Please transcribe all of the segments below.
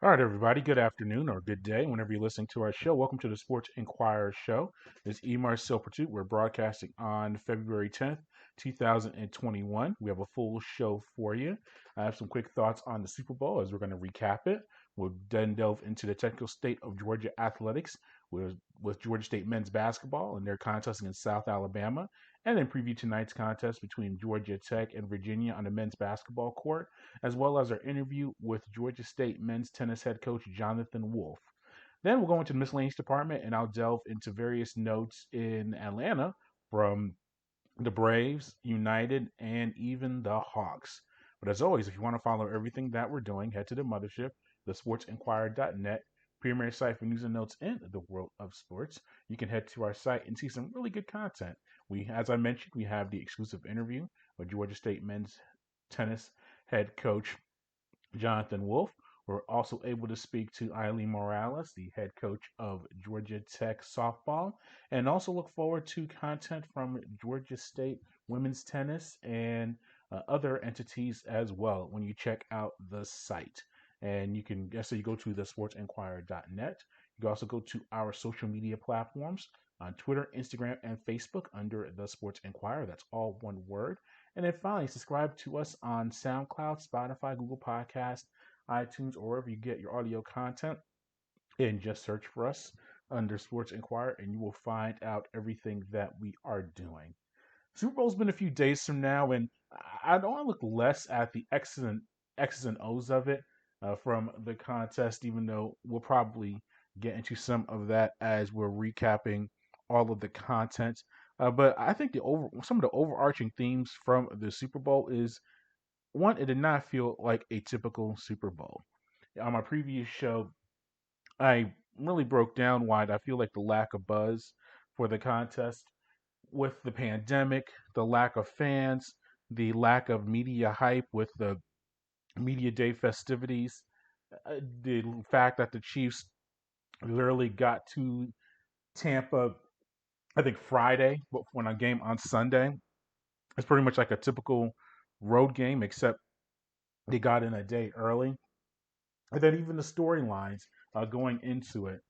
All right, everybody. Good afternoon or good day, whenever you're listening to our show. Welcome to the Sports Inquirer Show. This is Marcell Ozuna. We're broadcasting on February 10th, 2021. We have a full show for you. I have some quick thoughts on the Super Bowl as we're going to recap it. We'll then delve into the technical state of Georgia athletics with Georgia State men's basketball and their contest against South Alabama, and then preview tonight's contest between Georgia Tech and Virginia on the men's basketball court, as well as our interview with Georgia State men's tennis head coach Jonathan Wolf. Then we'll go into the miscellaneous department and I'll delve into various notes in Atlanta from the Braves, United, and even the Hawks. But as always, if you want to follow everything that we're doing, head to the mothership, thesportsinquirer.net, premier site for news and notes in the world of sports. You can head to our site and see some really good content. As I mentioned, we have the exclusive interview with Georgia State men's tennis head coach Jonathan Wolf. We're also able to speak to Eileen Morales, the head coach of Georgia Tech softball, and also look forward to content from Georgia State women's tennis and other entities as well when you check out the site. And you can, so you go to thesportsinquirer.net. You can also go to our social media platforms on Twitter, Instagram, and Facebook under The Sports Inquirer. That's all one word. And then finally, subscribe to us on SoundCloud, Spotify, Google Podcast, iTunes, or wherever you get your audio content. And just search for us under Sports Inquirer, and you will find out everything that we are doing. Super Bowl's been a few days from now, and I don't want to look less at the X's and O's of it from the contest, even though we'll probably get into some of that as we're recapping all of the content. But I think some of the overarching themes from the Super Bowl is one, it did not feel like a typical Super Bowl. On my previous show, I really broke down why I feel like the lack of buzz for the contest with the pandemic, the lack of fans, the lack of media hype with the media day festivities, the fact that the Chiefs literally got to Tampa, I think Friday, when a game on Sunday. It's pretty much like a typical road game, except they got in a day early. And then even the storylines going into it.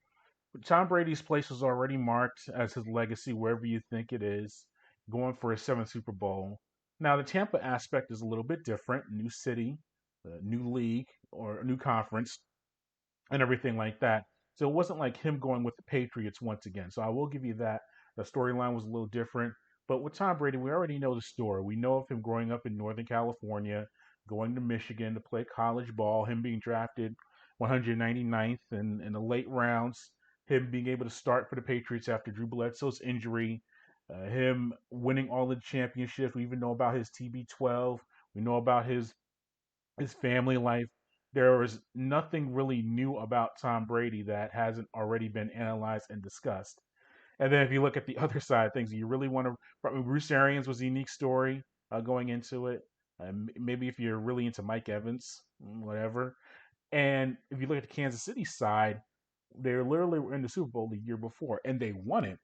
Tom Brady's place was already marked as his legacy, wherever you think it is, going for his seventh Super Bowl. Now, the Tampa aspect is a little bit different. New city, new league, or a new conference, and everything like that. So it wasn't like him going with the Patriots once again. So I will give you that. The storyline was a little different. But with Tom Brady, we already know the story. We know of him growing up in Northern California, going to Michigan to play college ball, him being drafted 199th in the late rounds, him being able to start for the Patriots after Drew Bledsoe's injury, him winning all the championships. We even know about his TB12. We know about his family life. There was nothing really new about Tom Brady that hasn't already been analyzed and discussed. And then if you look at the other side of things, you really want to. I mean, Bruce Arians was a unique story going into it. Maybe if you're really into Mike Evans, whatever. And if you look at the Kansas City side, they literally were in the Super Bowl the year before, and they won it.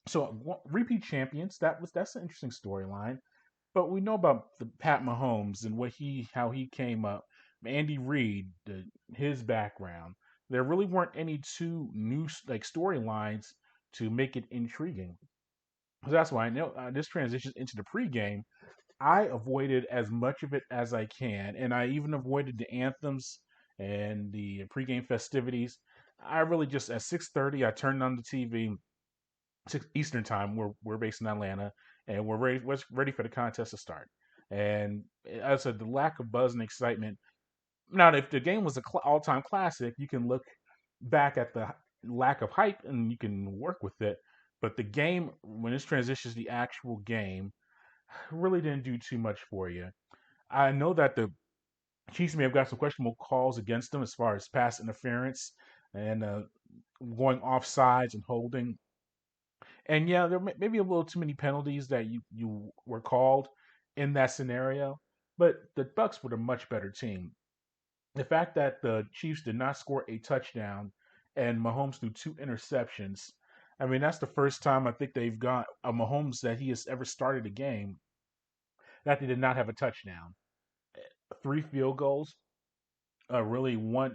So repeat champions. That's an interesting storyline. But we know about the Pat Mahomes and how he came up. Andy Reid, his background. There really weren't any two new like storylines to make it intriguing. So that's why I know this transitions into the pregame. I avoided as much of it as I can, and I even avoided the anthems and the pregame festivities. I really just at 6:30, I turned on the TV, Eastern time. We're based in Atlanta, and we're ready for the contest to start. And as I said, the lack of buzz and excitement. Now, if the game was an all-time classic, you can look back at the lack of hype and you can work with it. But the game, when this transitions to the actual game, really didn't do too much for you. I know that the Chiefs may have got some questionable calls against them as far as pass interference and going off sides and holding. And yeah, there may be a little too many penalties that you were called in that scenario. But the Bucs were a much better team. The fact that the Chiefs did not score a touchdown and Mahomes threw two interceptions. I mean, that's the first time I think they've got a Mahomes that he has ever started a game that they did not have a touchdown. Three field goals. really won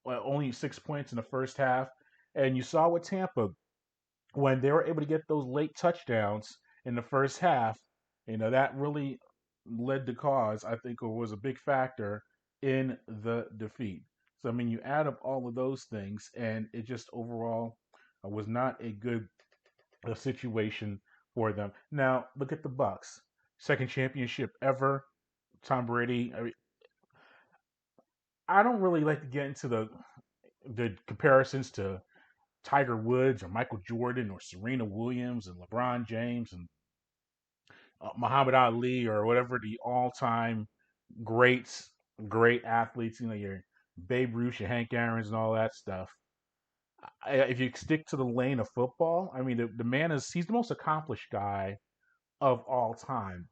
only 6 points in the first half. And you saw with Tampa when they were able to get those late touchdowns in the first half, that really led the cause, I think, or was a big factor in the defeat. So, I mean, you add up all of those things, and it just overall was not a good situation for them. Now, look at the Bucs, second championship ever. Tom Brady. I don't really like to get into the comparisons to Tiger Woods or Michael Jordan or Serena Williams and LeBron James and Muhammad Ali or whatever the all-time greats, great athletes, your Babe Ruth, your Hank Aaron's, and all that stuff. If you stick to the lane of football, I mean, the man he's the most accomplished guy of all time,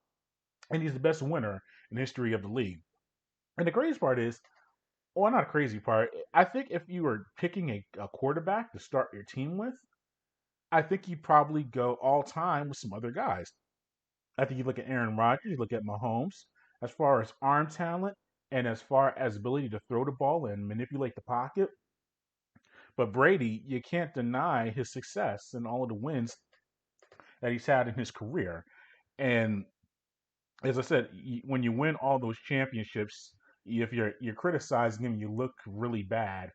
and he's the best winner in the history of the league. And the crazy part is, well, not a crazy part. I think if you were picking a quarterback to start your team with, I think you'd probably go all time with some other guys. I think you look at Aaron Rodgers, you look at Mahomes, as far as arm talent and as far as ability to throw the ball and manipulate the pocket. But Brady, you can't deny his success and all of the wins that he's had in his career. And as I said, when you win all those championships, if you're criticizing him, you look really bad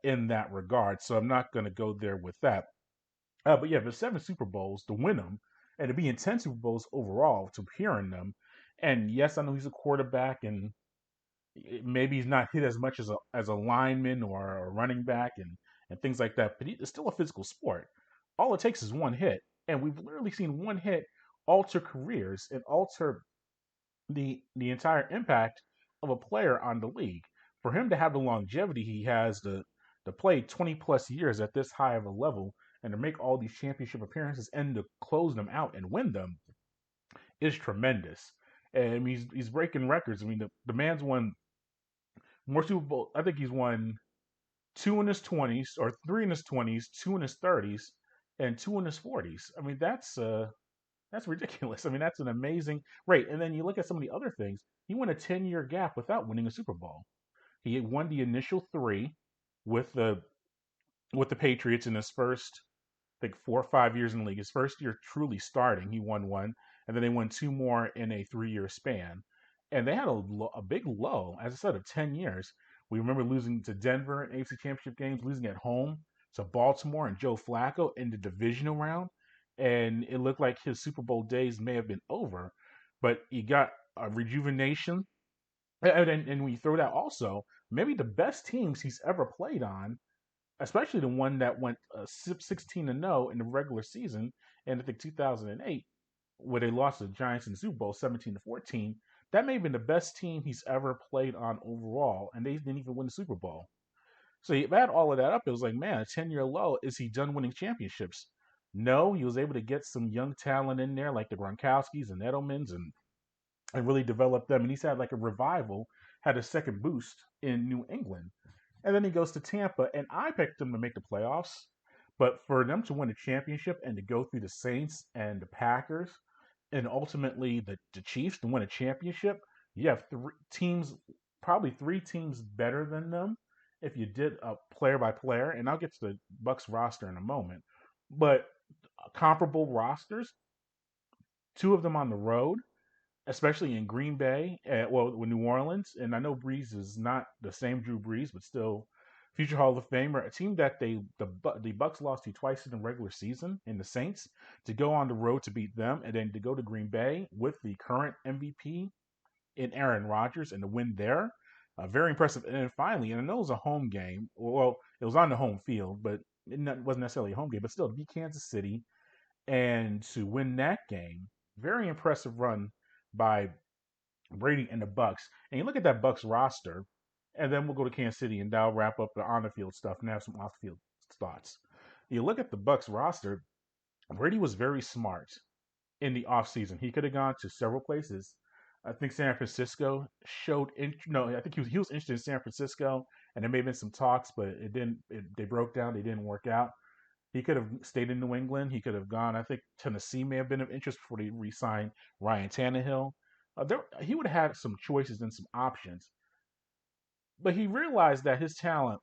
in that regard. So I'm not going to go there with that. But yeah, the 7 Super Bowls to win them and to be in 10 Super Bowls overall to appear in them. And yes, I know he's a quarterback, and maybe he's not hit as much as a lineman or a running back and things like that. But it's still a physical sport. All it takes is one hit, and we've literally seen one hit alter careers and alter the entire impact of a player on the league. For him to have the longevity he has to play 20 plus years at this high of a level and to make all these championship appearances and to close them out and win them is tremendous. And I mean, he's breaking records. I mean, the man's won more Super Bowl. I think he's won two in his 20s, or three in his 20s, two in his 30s, and two in his 40s. I mean, that's ridiculous. I mean, that's an amazing rate. And then you look at some of the other things. He went a 10-year gap without winning a Super Bowl. He won the initial three with the Patriots in his first, I think, 4 or 5 years in the league. His first year truly starting, he won one, and then they won two more in a 3-year span. And they had a big low, as I said, of 10 years. We remember losing to Denver in AFC Championship games, losing at home to Baltimore and Joe Flacco in the divisional round. And it looked like his Super Bowl days may have been over, but he got a rejuvenation. And when you throw that also, maybe the best teams he's ever played on, especially the one that went 16-0 in the regular season, and I think 2008, where they lost to the Giants in the Super Bowl 17-14. That may have been the best team he's ever played on overall, and they didn't even win the Super Bowl. So you add all of that up, it was like, man, a 10-year low. Is he done winning championships? No, he was able to get some young talent in there, like the Gronkowskis and Edelmans, and really develop them. And he's had like a revival, had a second boost in New England. And then he goes to Tampa, and I picked them to make the playoffs. But for them to win a championship and to go through the Saints and the Packers and ultimately the Chiefs to win a championship, you have three teams, probably three teams better than them if you did a player by player. And I'll get to the Bucks roster in a moment. But comparable rosters, two of them on the road, especially in Green Bay, with New Orleans. And I know Breeze is not the same Drew Brees, but still future Hall of Famer. A team that the Bucks lost to twice in the regular season in the Saints, to go on the road to beat them, and then to go to Green Bay with the current MVP in Aaron Rodgers and to win there. Very impressive. And then finally, and I know it was a home game. Well, it was on the home field, but it wasn't necessarily a home game. But still, to beat Kansas City and to win that game, very impressive run by Brady and the Bucks. And you look at that Bucks roster, and then we'll go to Kansas City, and that'll wrap up the on the field stuff and have some off the field thoughts. You look at the Bucks roster, Brady was very smart in the offseason. He could have gone to several places. I think San Francisco showed no, I think he was interested in San Francisco, and there may have been some talks, but it didn't. They broke down. They didn't work out. He could have stayed in New England. He could have gone. I think Tennessee may have been of interest before they re-signed Ryan Tannehill. He would have had some choices and some options. But he realized that his talent,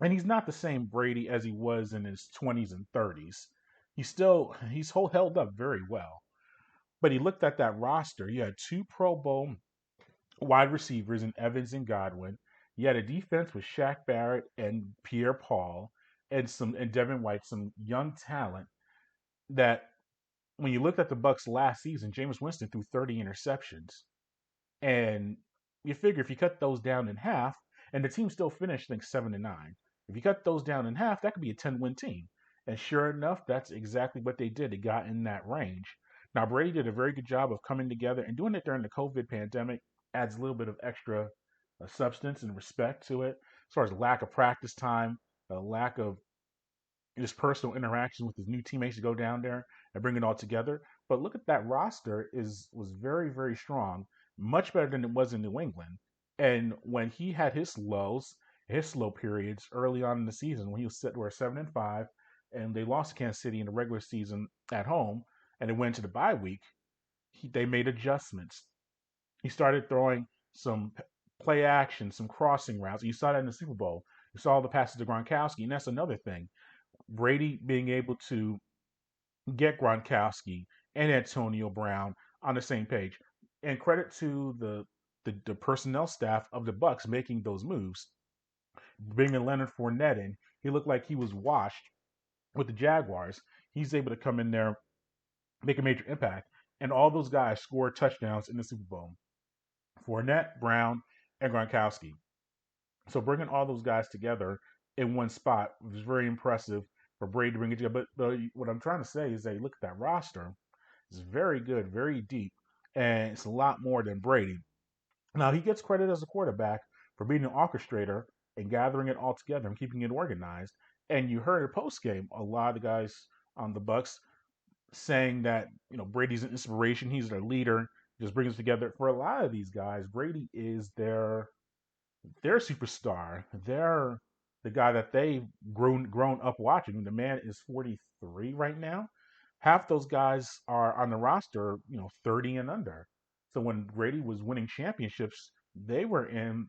and he's not the same Brady as he was in his 20s and 30s. He's held up very well. But he looked at that roster. You had two Pro Bowl wide receivers in Evans and Godwin. You had a defense with Shaq Barrett and Pierre Paul and Devin White, some young talent that when you looked at the Bucs last season, Jameis Winston threw 30 interceptions. And you figure if you cut those down in half, and the team still finished, I think, 7-9. If you cut those down in half, that could be a 10-win team. And sure enough, that's exactly what they did. They got in that range. Now, Brady did a very good job of coming together and doing it during the COVID pandemic, adds a little bit of extra substance and respect to it, as far as lack of practice time, a lack of just personal interaction with his new teammates to go down there and bring it all together. But look at that roster is was very, very strong, much better than it was in New England. And when he had his slow periods early on in the season, when he was set were 7-5, and they lost to Kansas City in the regular season at home, and it went to the bye week, they made adjustments. He started throwing some play action, some crossing routes. You saw that in the Super Bowl. You saw the passes to Gronkowski, and that's another thing. Brady being able to get Gronkowski and Antonio Brown on the same page. And credit to the personnel staff of the Bucs making those moves. Bringing Leonard Fournette in, he looked like he was washed with the Jaguars. He's able to come in there, make a major impact, and all those guys scored touchdowns in the Super Bowl. Fournette, Brown, and Gronkowski. So bringing all those guys together in one spot was very impressive for Brady to bring it together. But what I'm trying to say is that you look at that roster, it's very good, very deep, and it's a lot more than Brady. Now he gets credit as a quarterback for being an orchestrator and gathering it all together and keeping it organized. And you heard in post game a lot of the guys on the Bucs saying that Brady's an inspiration, he's their leader, just brings us together. For a lot of these guys, Brady is their superstar. They're the guy that they've grown up watching. The man is 43 right now. Half those guys are on the roster, 30 and under. So when Brady was winning championships, they were in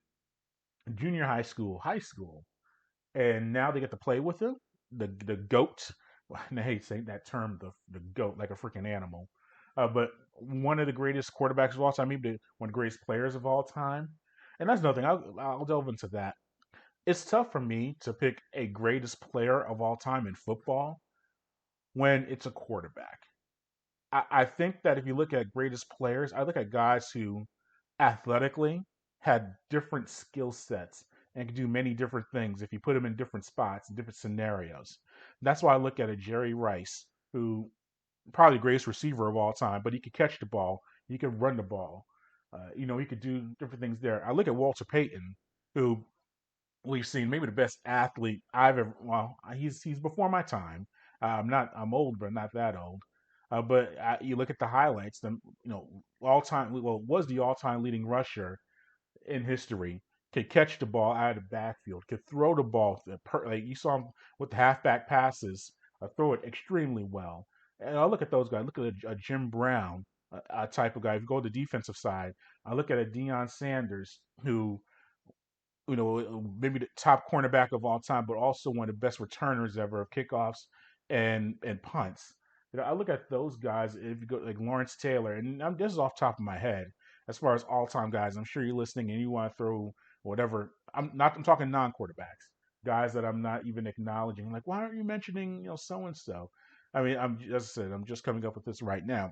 junior high school, and now they get to play with him. The goat. I hate saying that term, the goat, like a freaking animal. But one of the greatest quarterbacks of all time, maybe one of the greatest players of all time. And that's nothing. I'll delve into that. It's tough for me to pick a greatest player of all time in football when it's a quarterback. I think that if you look at greatest players, I look at guys who athletically had different skill sets and could do many different things if you put them in different spots, in different scenarios. That's why I look at a Jerry Rice, who probably the greatest receiver of all time, but he could catch the ball, he could run the ball, he could do different things there. I look at Walter Payton, who we've seen maybe the best athlete I've ever. Well, he's before my time. I'm old, but not that old. But you look at the highlights. All time. Well, was the all time leading rusher in history. Could catch the ball out of the backfield. Could throw the ball. Like you saw him with the halfback passes. Throw it extremely well. And I look at those guys. Look at a Jim Brown, a type of guy. If you go to the defensive side, I look at a Deion Sanders who maybe the top cornerback of all time, but also one of the best returners ever of kickoffs and punts. I look at those guys. If you go like Lawrence Taylor, and this is off the top of my head as far as all time guys. I'm sure you're listening and you want to throw whatever. I'm talking non quarterbacks, guys that I'm not even acknowledging. Like, why aren't you mentioning so and so? I mean, as I said, I'm just coming up with this right now.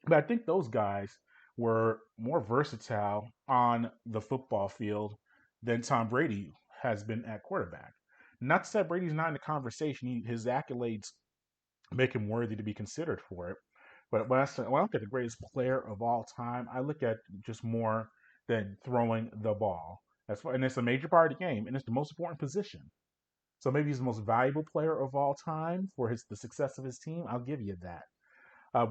But I think those guys were more versatile on the football field than Tom Brady has been at quarterback. Not to say Brady's not in the conversation. His accolades make him worthy to be considered for it. But when I look at the greatest player of all time, I look at just more than throwing the ball. And it's a major part of the game, and it's the most important position. So maybe he's the most valuable player of all time for the success of his team. I'll give you that.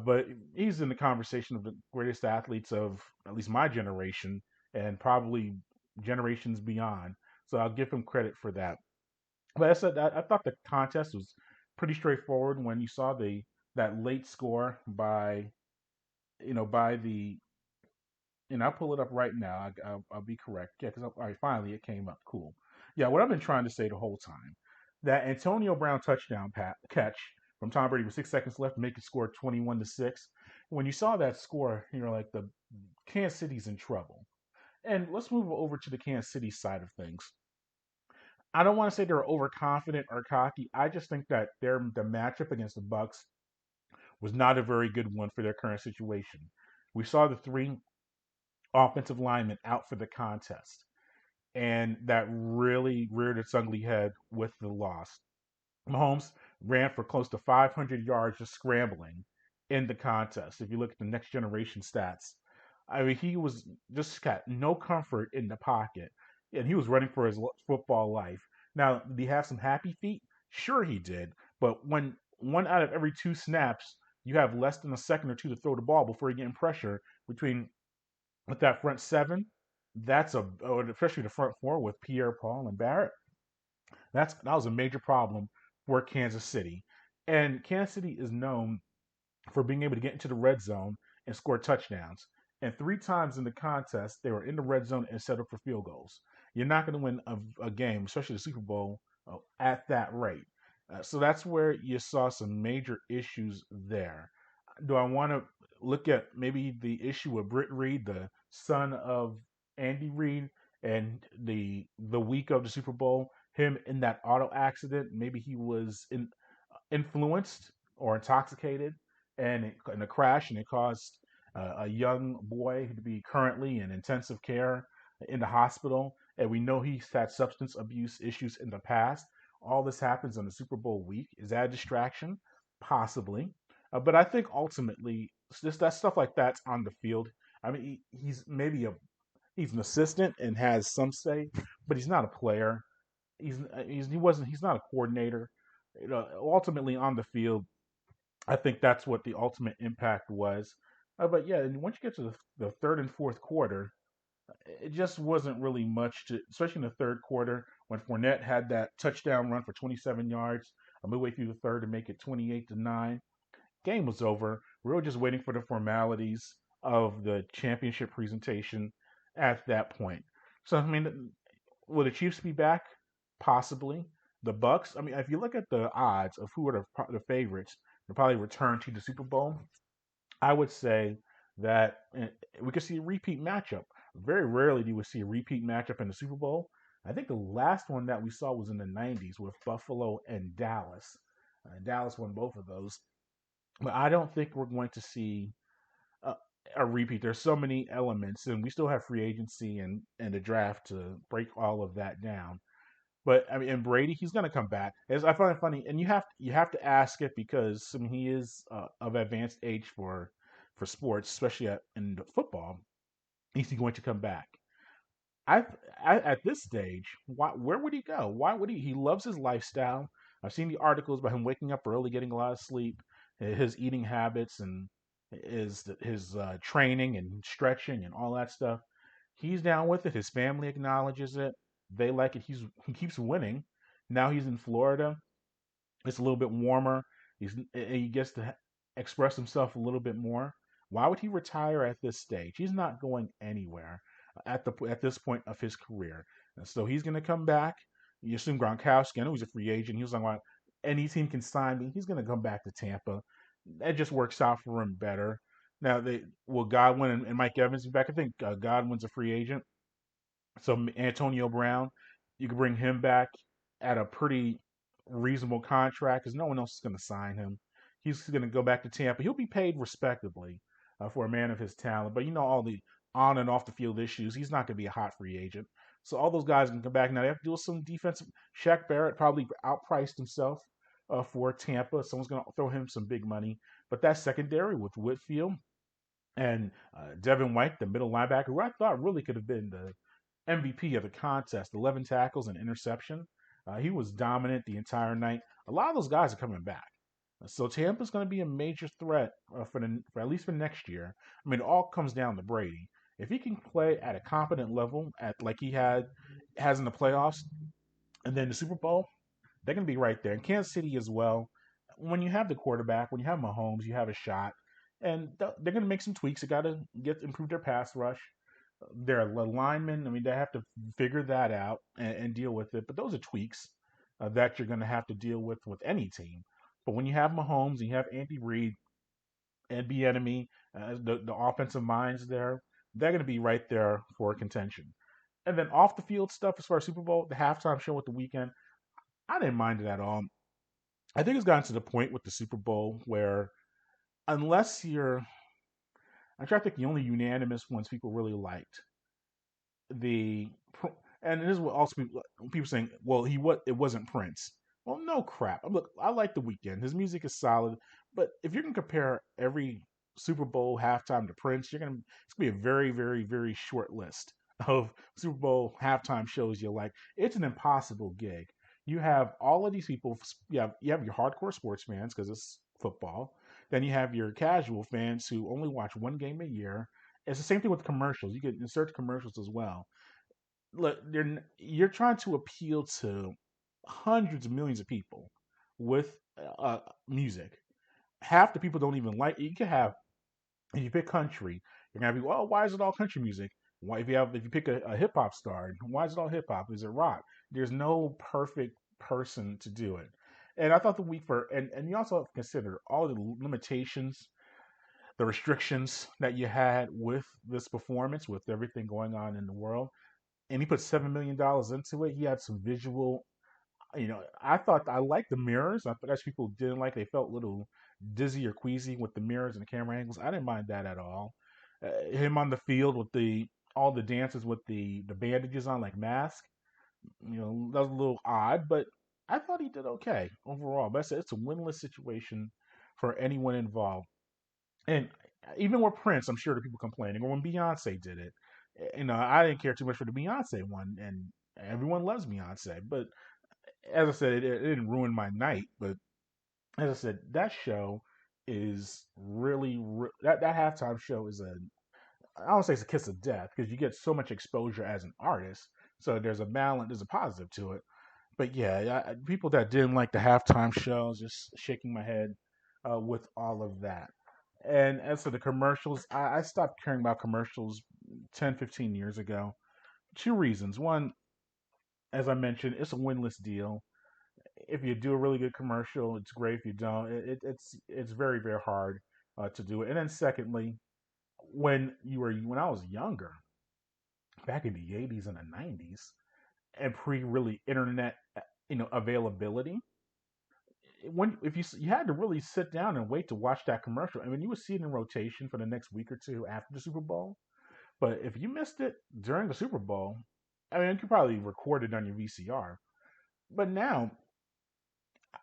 But he's in the conversation of the greatest athletes of at least my generation and probably generations beyond. So I'll give him credit for that. But I thought the contest was pretty straightforward when you saw that late score by by the and I'll pull it up right now. I'll be correct. Yeah, because all right, finally it came up. Cool. Yeah, what I've been trying to say the whole time, that Antonio Brown touchdown catch from Tom Brady with 6 seconds left, make it score 21-6. When you saw that score, you're like, the Kansas City's in trouble. And let's move over to the Kansas City side of things. I don't want to say they're overconfident or cocky. I just think that the matchup against the Bucs was not a very good one for their current situation. We saw the three offensive linemen out for the contest, and that really reared its ugly head with the loss. Mahomes ran for close to 500 yards just scrambling in the contest. If you look at the next generation stats, I mean, he was just got no comfort in the pocket, and he was running for his football life. Now, did he have some happy feet? Sure, he did. But when one out of every two snaps, you have less than a second or two to throw the ball before you get in pressure between with that front seven. That's especially the front four with Pierre Paul and Barrett. That was a major problem for Kansas City. And Kansas City is known for being able to get into the red zone and score touchdowns. And three times in the contest, they were in the red zone and set up for field goals. You're not going to win a game, especially the Super Bowl, at that rate. So that's where you saw some major issues there. Do I want to look at maybe the issue with Britt Reed, the son of Andy Reid, and the week of the Super Bowl, him in that auto accident? Maybe he was influenced or intoxicated and in a crash, and it caused a young boy to be currently in intensive care in the hospital. And we know he's had substance abuse issues in the past. All this happens on the Super Bowl week. Is that a distraction? Possibly. But I think ultimately, just that stuff like that's on the field. I mean, he's maybe he's an assistant and has some say, but he's not a player. He's not a coordinator. You know, ultimately on the field, I think that's what the ultimate impact was. But yeah, and once you get to the third and fourth quarter, it just wasn't really much to, especially in the third quarter when Fournette had that touchdown run for 27 yards, midway through the third to make it 28-9. Game was over. We were just waiting for the formalities of the championship presentation at that point. So I mean, will the Chiefs be back? Possibly. The Bucs. I mean, if you look at the odds of who are the favorites to probably return to the Super Bowl, I would say that we could see a repeat matchup. Very rarely do we see a repeat matchup in the Super Bowl. I think the last one that we saw was in the '90s with Buffalo and Dallas. Dallas won both of those, but I don't think we're going to see a, a repeat. There's so many elements, and we still have free agency and the draft to break all of that down. But I mean, and Brady, he's going to come back. As I find it funny, and you have to ask it because I mean he is of advanced age for sports, especially in football. Is he going to come back? I, at this stage, where would he go? Why would he? He loves his lifestyle. I've seen the articles about him waking up early, getting a lot of sleep, his eating habits, and his training and stretching and all that stuff. He's down with it. His family acknowledges it. They like it. He keeps winning. Now he's in Florida. It's a little bit warmer. He gets to express himself a little bit more. Why would he retire at this stage? He's not going anywhere at this point of his career. And so he's going to come back. You assume Gronkowski, I know he's a free agent. He was like, well, any team can sign me. He's going to come back to Tampa. That just works out for him better. Now, will Godwin and Mike Evans be back? I think Godwin's a free agent. So Antonio Brown, you could bring him back at a pretty reasonable contract because no one else is going to sign him. He's going to go back to Tampa. He'll be paid respectably for a man of his talent, but you know all the on and off the field issues. He's not going to be a hot free agent. So all those guys can come back now. They have to do some defensive. Shaq Barrett probably outpriced himself for Tampa. Someone's going to throw him some big money. But that secondary with Whitfield and Devin White, the middle linebacker, who I thought really could have been the MVP of the contest, 11 tackles and interception. He was dominant the entire night. A lot of those guys are coming back. So Tampa's going to be a major threat for at least for next year. I mean, it all comes down to Brady. If he can play at a competent level, at like he has in the playoffs, and then the Super Bowl, they're going to be right there. And Kansas City as well. When you have the quarterback, when you have Mahomes, you have a shot. and they're going to make some tweaks. They got to get improve their pass rush, their linemen. I mean, they have to figure that out and deal with it. But those are tweaks that you're going to have to deal with any team. But when you have Mahomes and you have Andy Reid and Bieniemy, the offensive minds there, they're going to be right there for contention. And then off the field stuff as far as Super Bowl, the halftime show at the weekend, I didn't mind it at all. I think it's gotten to the point with the Super Bowl where unless I'm trying to think the only unanimous ones people really liked the and this is what also people saying, well, it wasn't Prince. Well, no crap. Look, I like The Weeknd. His music is solid, but if you can compare every Super Bowl halftime to Prince, it's gonna be a very, very, very short list of Super Bowl halftime shows you like. It's an impossible gig. You have all of these people. You have your hardcore sports fans because it's football. Then you have your casual fans who only watch one game a year. It's the same thing with commercials. You can insert commercials as well. Look, you're trying to appeal to hundreds of millions of people with music. Half the people don't even like. You can have if you pick country, you're gonna be well. Why is it all country music? Why if you pick a hip hop star, why is it all hip hop? Is it rock? There's no perfect person to do it. And I thought the week for and you also have to consider all the limitations, the restrictions that you had with this performance, with everything going on in the world, and he put $7 million into it. He had some visual. I thought I liked the mirrors. I thought as people didn't like. They felt a little dizzy or queasy with the mirrors and the camera angles. I didn't mind that at all. Him on the field with the all the dances with the bandages on like mask. That was a little odd, but I thought he did okay overall. But I said it's a winless situation for anyone involved. And even with Prince, I'm sure the people complaining, or when Beyonce did it, I didn't care too much for the Beyonce one, and everyone loves Beyonce. But as I said, it didn't ruin my night. But as I said, that show is really that halftime show is I don't say it's a kiss of death because you get so much exposure as an artist. So there's a balance, there's a positive to it. But yeah, people that didn't like the halftime show, just shaking my head with all of that. And as for the commercials, I stopped caring about commercials 10, 15 years ago. Two reasons. One, as I mentioned, it's a winless deal. If you do a really good commercial, it's great. If you don't, it's very, very hard to do it. And then secondly, when I was younger, back in the 80s and the 90s, and pre really internet availability, when if you had to really sit down and wait to watch that commercial. I mean, you would see it in rotation for the next week or two after the Super Bowl. But if you missed it during the Super Bowl, I mean, you could probably record it on your VCR. But now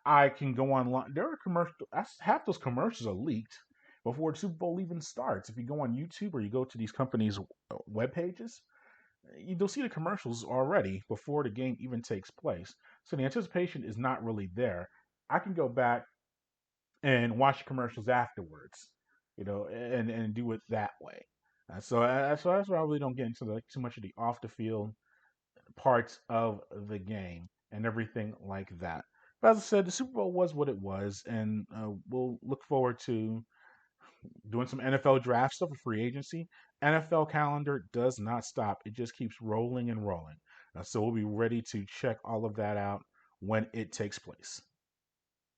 I can go online. There are commercials. Half those commercials are leaked before the Super Bowl even starts. If you go on YouTube or you go to these companies' web pages, you'll see the commercials already before the game even takes place. So the anticipation is not really there. I can go back and watch commercials afterwards, and do it that way. So that's why I really don't get into too much of the off the field parts of the game and everything like that. But as I said, the Super Bowl was what it was, and we'll look forward to doing some NFL draft stuff for free agency. NFL calendar does not stop; it just keeps rolling and rolling. So we'll be ready to check all of that out when it takes place.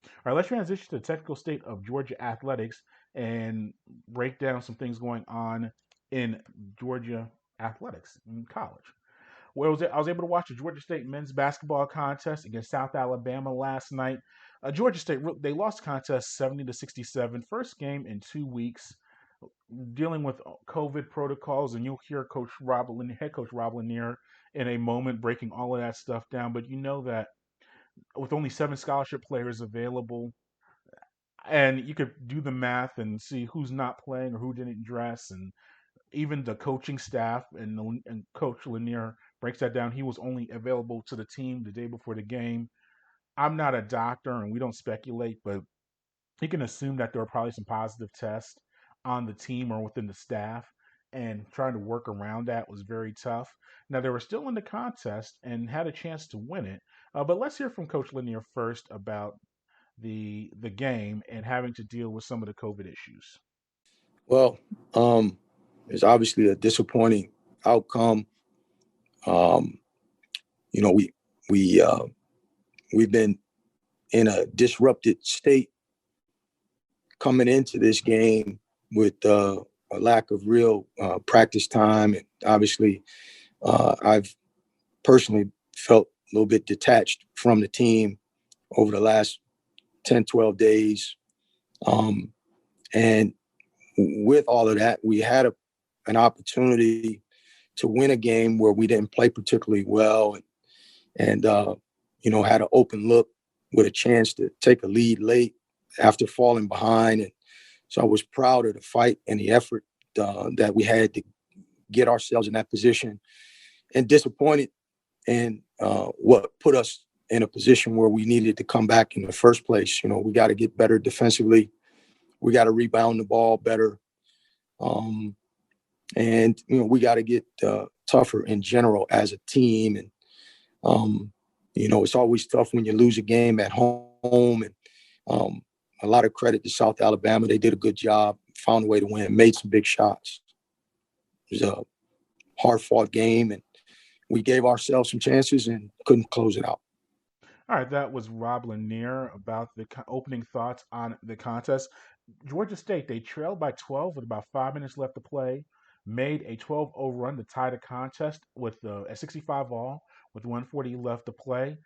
All right, let's transition to the technical state of Georgia athletics and break down some things going on in Georgia athletics in college. I was able to watch the Georgia State men's basketball contest against South Alabama last night. Georgia State they lost the contest 70-67, first game in 2 weeks, dealing with COVID protocols, and you'll hear head coach Rob Lanier, in a moment breaking all of that stuff down. But you know that with only 7 scholarship players available, and you could do the math and see who's not playing or who didn't dress, and even the coaching staff and Coach Lanier breaks that down. He was only available to the team the day before the game. I'm not a doctor, and we don't speculate, but you can assume that there were probably some positive tests on the team or within the staff, and trying to work around that was very tough. Now they were still in the contest and had a chance to win it, but let's hear from Coach Lanier first about the game and having to deal with some of the COVID issues. Well, it's obviously a disappointing outcome. Um, you know, we've been in a disrupted state coming into this game with a lack of real practice time, and obviously, I've personally felt a little bit detached from the team over the last 10, 12 days. Um, and with all of that, we had an opportunity to win a game where we didn't play particularly well, and had an open look with a chance to take a lead late after falling behind. And so I was proud of the fight and the effort that we had to get ourselves in that position, and disappointed in what put us in a position where we needed to come back in the first place. We got to get better defensively. We got to rebound the ball better. And we got to get tougher in general as a team. And it's always tough when you lose a game at home. And a lot of credit to South Alabama. They did a good job, found a way to win, made some big shots. It was a hard-fought game, and we gave ourselves some chances and couldn't close it out. All right, that was Rob Lanier about the opening thoughts on the contest. Georgia State, they trailed by 12 with about 5 minutes left to play, made a 12-0 run to tie the contest with a 65 all with 140 left to play.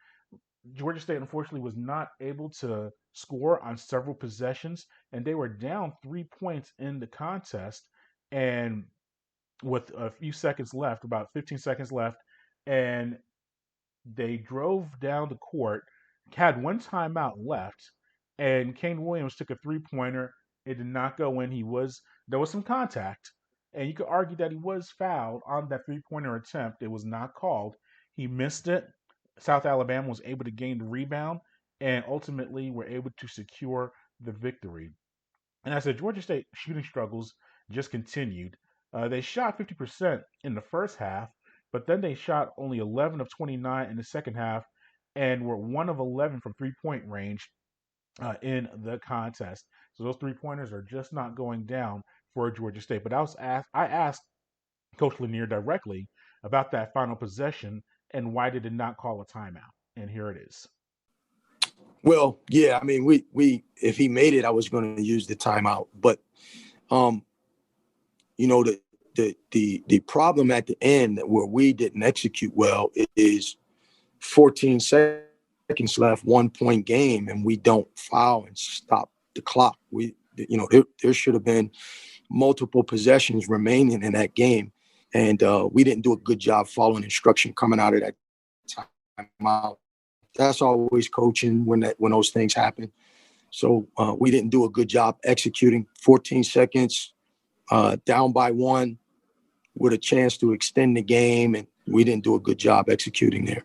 Georgia State, unfortunately, was not able to score on several possessions, and they were down 3 points in the contest. And with a few seconds left, about 15 seconds left, and they drove down the court, had one timeout left, and Kane Williams took a three-pointer. It did not go in. There was some contact, and you could argue that he was fouled on that three-pointer attempt. It was not called. He missed it. South Alabama was able to gain the rebound, and ultimately were able to secure the victory. And as the Georgia State shooting struggles just continued, they shot 50% in the first half, but then they shot only 11 of 29 in the second half and were 1 of 11 from 3 point range in the contest. So those 3 pointers are just not going down for Georgia State. But I asked Coach Lanier directly about that final possession and why they did not call a timeout. And here it is. Well, yeah, I mean, we if he made it, I was going to use the timeout, but um, the problem at the end where we didn't execute well is 14 seconds left, 1 point game, and we don't foul and stop the clock. There should have been multiple possessions remaining in that game, and we didn't do a good job following instruction coming out of that timeout. That's always coaching when those things happen. So we didn't do a good job executing. 14 seconds, down by one, with a chance to extend the game, and we didn't do a good job executing there.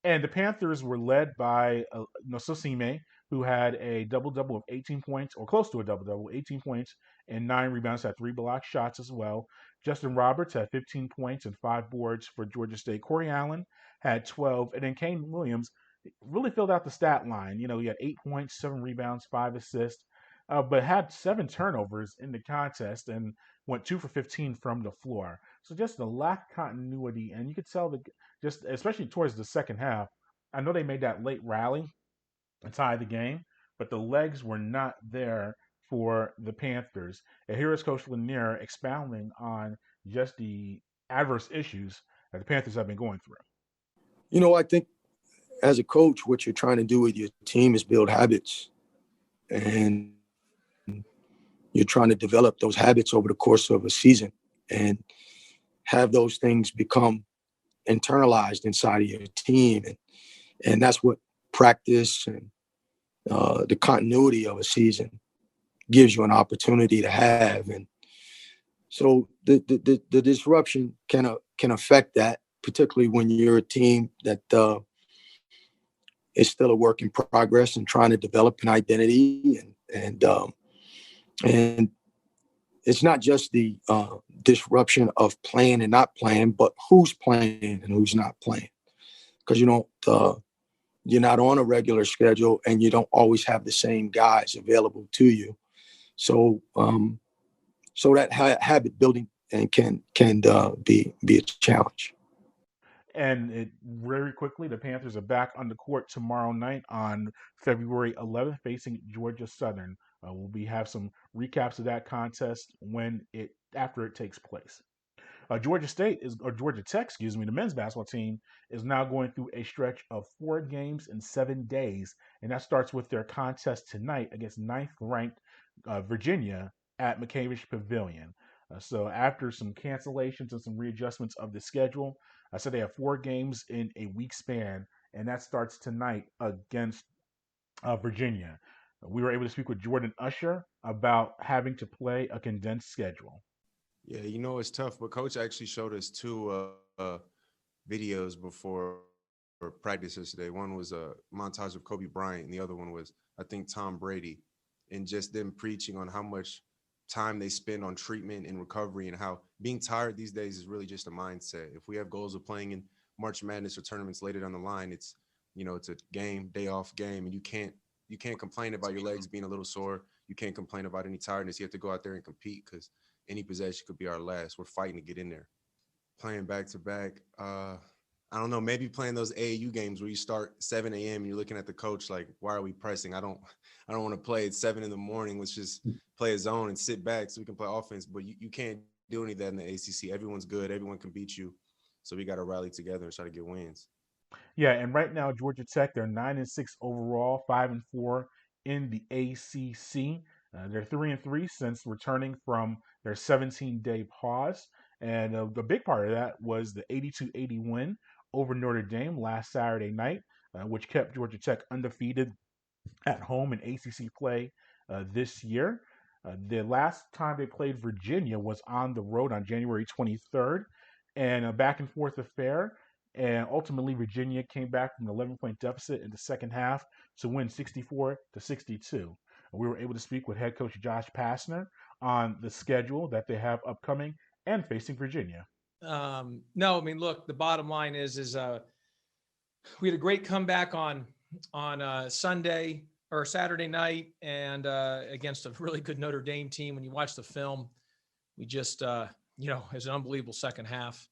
And the Panthers were led by Nososime, who had a double-double of 18 points, or close to a double-double, 18 points and 9 rebounds, had 3 block shots as well. Justin Roberts had 15 points and 5 boards for Georgia State. Corey Allen had 12. And then Kane Williams really filled out the stat line. He had 8 points, 7 rebounds, 5 assists, but had 7 turnovers in the contest and went 2 for 15 from the floor. So just the lack of continuity. And you could tell just especially towards the second half. I know they made that late rally and tie the game, but the legs were not there for the Panthers. And here is Coach Lanier expounding on just the adverse issues that the Panthers have been going through. I think as a coach, what you're trying to do with your team is build habits, and you're trying to develop those habits over the course of a season and have those things become internalized inside of your team. And that's what practice and the continuity of a season gives you an opportunity to have. And so the disruption can affect that, particularly when you're a team that is still a work in progress and trying to develop an identity. And it's not just the disruption of playing and not playing, but who's playing and who's not playing. Because you're not on a regular schedule and you don't always have the same guys available to you. So So that habit building and can be a challenge. And it very quickly, the Panthers are back on the court tomorrow night on February 11th, facing Georgia Southern. We'll have some recaps of that contest when it after it takes place. Georgia Tech, excuse me, the men's basketball team is now going through a stretch of 4 games in 7 days, and that starts with their contest tonight against ninth-ranked Virginia at McCavish Pavilion. So after some cancellations and some readjustments of the schedule, I said they have 4 games in a week span, and that starts tonight against Virginia. We were able to speak with Jordan Usher about having to play a condensed schedule. Yeah, it's tough, but coach actually showed us two videos before practice yesterday. One was a montage of Kobe Bryant, and the other one was, I think, Tom Brady, and just them preaching on how much time they spend on treatment and recovery, and how being tired these days is really just a mindset. If we have goals of playing in March Madness or tournaments later down the line, it's it's a day off game, and you can't complain about your legs being a little sore. You can't complain about any tiredness. You have to go out there and compete, because any possession could be our last. We're fighting to get in there. Playing back to back. I don't know, maybe playing those AAU games where you start 7 a.m. and you're looking at the coach like, why are we pressing? I don't want to play at 7 in the morning. Let's just play a zone and sit back so we can play offense. But you can't do any of that in the ACC. Everyone's good. Everyone can beat you. So we got to rally together and try to get wins. Yeah, and right now Georgia Tech, they're 9-6 overall, 5-4 in the ACC. They're 3-3 since returning from their 17-day pause, and the big part of that was the 82-80 win over Notre Dame last Saturday night, which kept Georgia Tech undefeated at home in ACC play this year. The last time they played Virginia was on the road on January 23rd, and a back and forth affair. And ultimately, Virginia came back from an 11-point deficit in the second half to win 64-62. We were able to speak with head coach Josh Pastner on the schedule that they have upcoming and facing Virginia. No, I mean, look, the bottom line is we had a great comeback on Sunday or Saturday night, and against a really good Notre Dame team. When you watch the film, we just it's an unbelievable second half,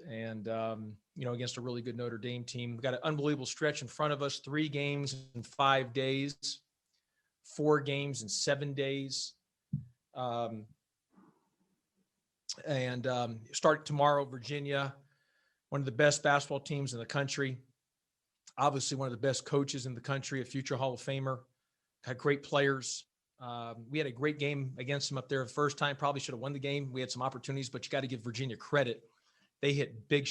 and against a really good Notre Dame team. We've got an unbelievable stretch in front of us: 3 games in 5 days, 4 games in 7 days. Start tomorrow, Virginia, one of the best basketball teams in the country. Obviously, one of the best coaches in the country, a future Hall of Famer. Had great players. We had a great game against them up there the first time. Probably should have won the game. We had some opportunities, but you got to give Virginia credit. They hit big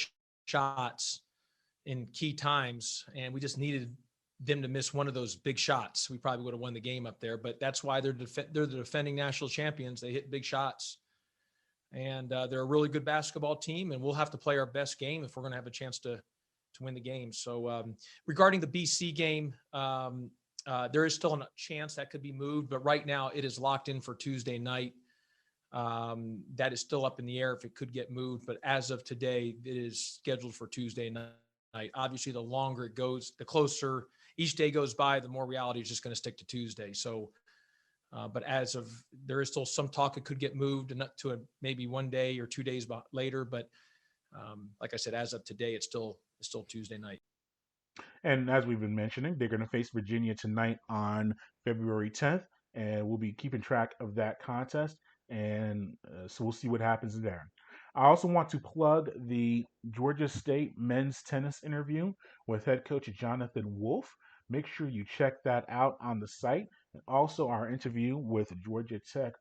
shots in key times, and we just needed them to miss one of those big shots. We probably would have won the game up there, but that's why they're the defending national champions. They hit big shots. And they're a really good basketball team, and we'll have to play our best game if we're going to have a chance to win the game. So regarding the BC game, there is still a chance that could be moved, but right now it is locked in for Tuesday night. That is still up in the air if it could get moved, but as of today, it is scheduled for Tuesday night. Obviously, the longer it goes, the closer each day goes by, the more reality is just going to stick to Tuesday. So but as of, there is still some talk it could get moved and up to maybe 1 day or 2 days later. But like I said, as of today, it's still Tuesday night. And as we've been mentioning, they're going to face Virginia tonight on February 10th, and we'll be keeping track of that contest. And so we'll see what happens there. I also want to plug the Georgia State men's tennis interview with head coach Jonathan Wolf. Make sure you check that out on the site. And also our interview with Georgia Tech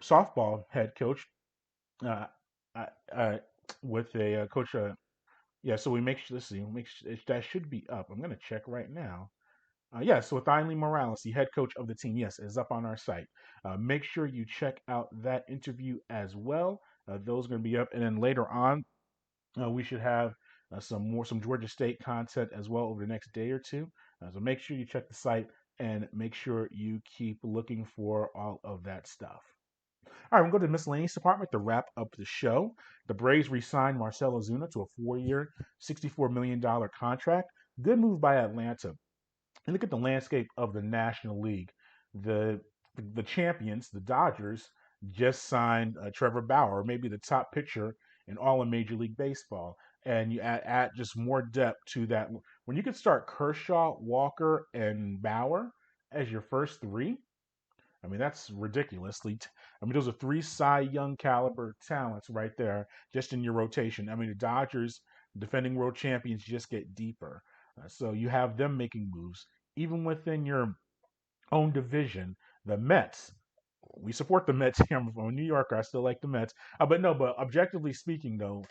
softball head coach uh, uh, uh, with a coach. Yeah, so we make sure, let's see, that should be up. I'm going to check right now. So with Ainley Morales, the head coach of the team, yes, is up on our site. Make sure you check out that interview as well. Those are going to be up. And then later on, we should have some Georgia State content as well over the next day or two. So make sure you check the site and make sure you keep looking for all of that stuff. All right, we'll go to the Miscellaneous Department to wrap up the show. The Braves re-signed Marcell Ozuna to a 4-year, $64 million contract. Good move by Atlanta. And look at the landscape of the National League. The champions, the Dodgers, just signed Trevor Bauer, maybe the top pitcher in all of Major League Baseball. And you add just more depth to that. When you can start Kershaw, Walker, and Bauer as your first three, I mean, that's ridiculously. I mean, those are three Cy Young caliber talents right there, just in your rotation. I mean, the Dodgers, defending world champions, just get deeper. So you have them making moves, even within your own division. The Mets, we support the Mets here. I'm a New Yorker. I still like the Mets. But no, but objectively speaking, though,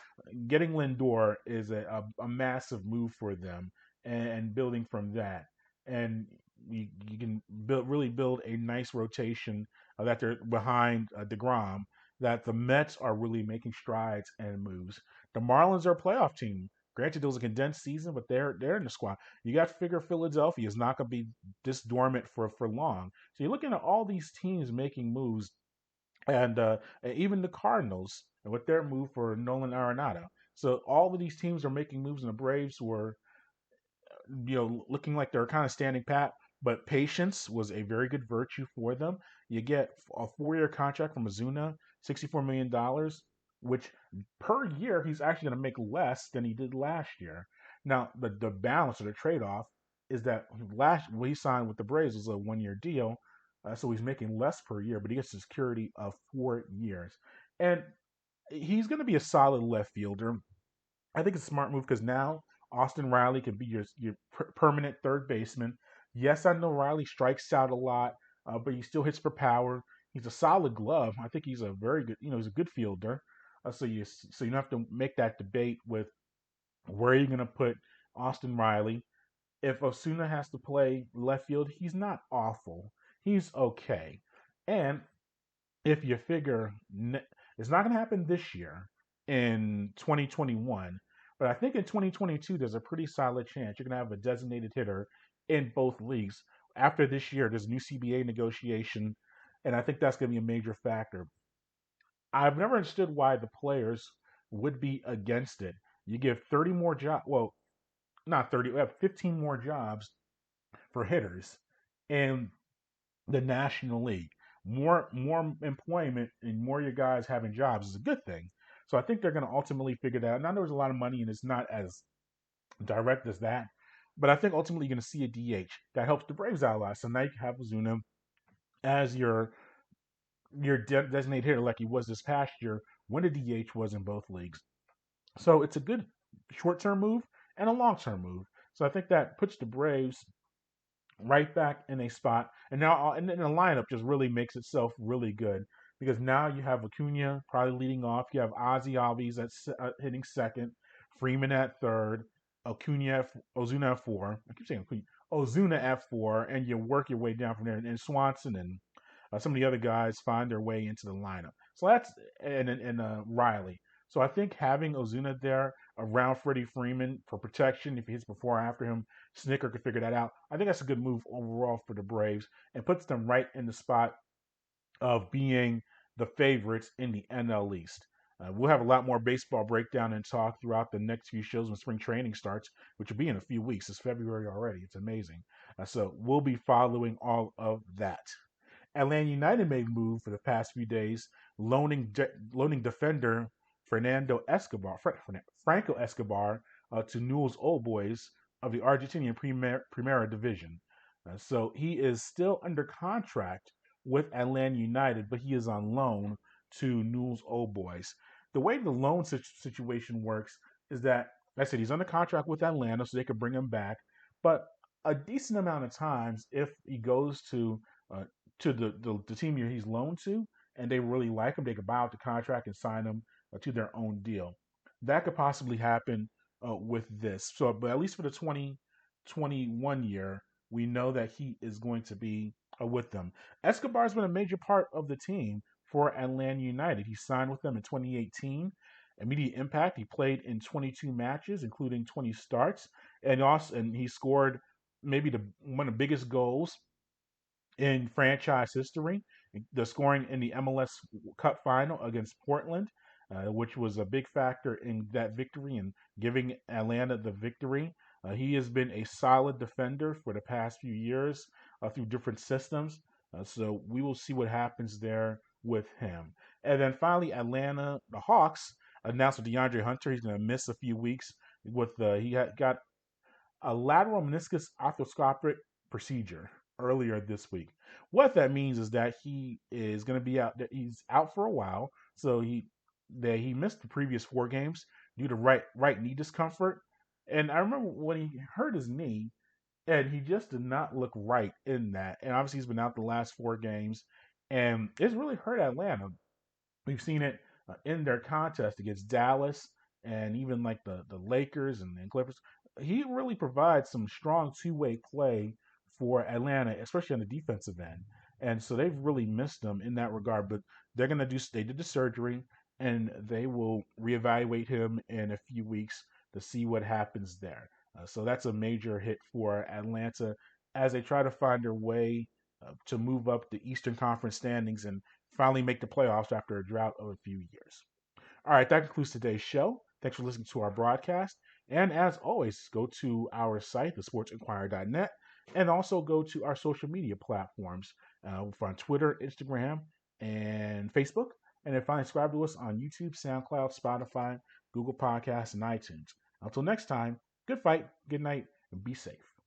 getting Lindor is a massive move for them, and building from that. And you can really build a nice rotation that they're behind DeGrom, that the Mets are really making strides and moves. The Marlins are a playoff team. Granted, it was a condensed season, but they're in the squad. You got to figure Philadelphia is not going to be this dormant for long. So you're looking at all these teams making moves, and even the Cardinals with their move for Nolan Arenado. So all of these teams are making moves, and the Braves were, looking like they're kind of standing pat. But patience was a very good virtue for them. You get a 4-year contract from Ozuna, $64 million, which per year he's actually going to make less than he did last year. Now the balance or the trade off is that last when he signed with the Braves was a 1-year deal, so he's making less per year, but he gets the security of 4 years, and he's going to be a solid left fielder. I think it's a smart move because now Austin Riley can be your permanent third baseman. Yes, I know Riley strikes out a lot, but he still hits for power. He's a solid glove. I think he's a very good, he's a good fielder. So you don't have to make that debate with where you're going to put Austin Riley. If Osuna has to play left field, he's not awful. He's okay. And if you figure it's not going to happen this year in 2021, but I think in 2022 there's a pretty solid chance you're going to have a designated hitter in both leagues. After this year, there's a new CBA negotiation, and I think that's going to be a major factor. I've never understood why the players would be against it. You give 30 more jobs. Well, not 30. We have 15 more jobs for hitters in the National League. More employment and more your guys having jobs is a good thing. So I think they're going to ultimately figure that out. Now there's a lot of money and it's not as direct as that, but I think ultimately you're going to see a DH that helps the Braves out a lot. So now you have Ozuna as your designated hitter like he was this past year when the DH was in both leagues. So it's a good short-term move and a long-term move. So I think that puts the Braves right back in a spot, and now and then the lineup just really makes itself really good because now you have Acuna probably leading off. You have Ozzy Albies hitting second, Freeman at third, Ozuna at four. I keep saying Acuna, Ozuna at four, and you work your way down from there. And Swanson and some of the other guys find their way into the lineup. So that's and Riley. So I think having Ozuna there around Freddie Freeman for protection, if he hits before or after him, Snicker could figure that out. I think that's a good move overall for the Braves and puts them right in the spot of being the favorites in the NL East. We'll have a lot more baseball breakdown and talk throughout the next few shows when spring training starts, which will be in a few weeks. It's February already. It's amazing. So we'll be following all of that. Atlanta United made a move for the past few days, loaning defender Franco Escobar to Newell's Old Boys of the Argentinian Primera Division. So he is still under contract with Atlanta United, but he is on loan to Newell's Old Boys. The way the loan situation works is that, like I said, he's under contract with Atlanta, so they could bring him back. But a decent amount of times, if he goes to the team he's loaned to, and they really like him, they could buy out the contract and sign him to their own deal. That could possibly happen with this. So, but at least for the 2021 year, we know that he is going to be with them. Escobar has been a major part of the team for Atlanta United. He signed with them in 2018. Immediate impact. He played in 22 matches, including 20 starts, and he scored maybe one of the biggest goals in franchise history, the scoring in the MLS Cup final against Portland, which was a big factor in that victory and giving Atlanta the victory. He has been a solid defender for the past few years through different systems. So we will see what happens there with him. And then finally, Atlanta, the Hawks announced with DeAndre Hunter he's going to miss a few weeks with got a lateral meniscus arthroscopic procedure earlier this week. What that means is that he is going to be out. He's out for a while. So he missed the previous 4 games due to right knee discomfort. And I remember when he hurt his knee, and he just did not look right in that. And obviously, he's been out the last 4 games, and it's really hurt Atlanta. We've seen it in their contest against Dallas and even like the Lakers and the Clippers. He really provides some strong two-way play for Atlanta, especially on the defensive end. And so they've really missed him in that regard. But they did the surgery, and they will reevaluate him in a few weeks to see what happens there. So that's a major hit for Atlanta as they try to find their way to move up the Eastern Conference standings and finally make the playoffs after a drought of a few years. All right, that concludes today's show. Thanks for listening to our broadcast. And as always, go to our site, thesportsinquirer.net, and also go to our social media platforms. We're on Twitter, Instagram, and Facebook. And then finally, subscribe to us on YouTube, SoundCloud, Spotify, Google Podcasts, and iTunes. Until next time, good fight, good night, and be safe.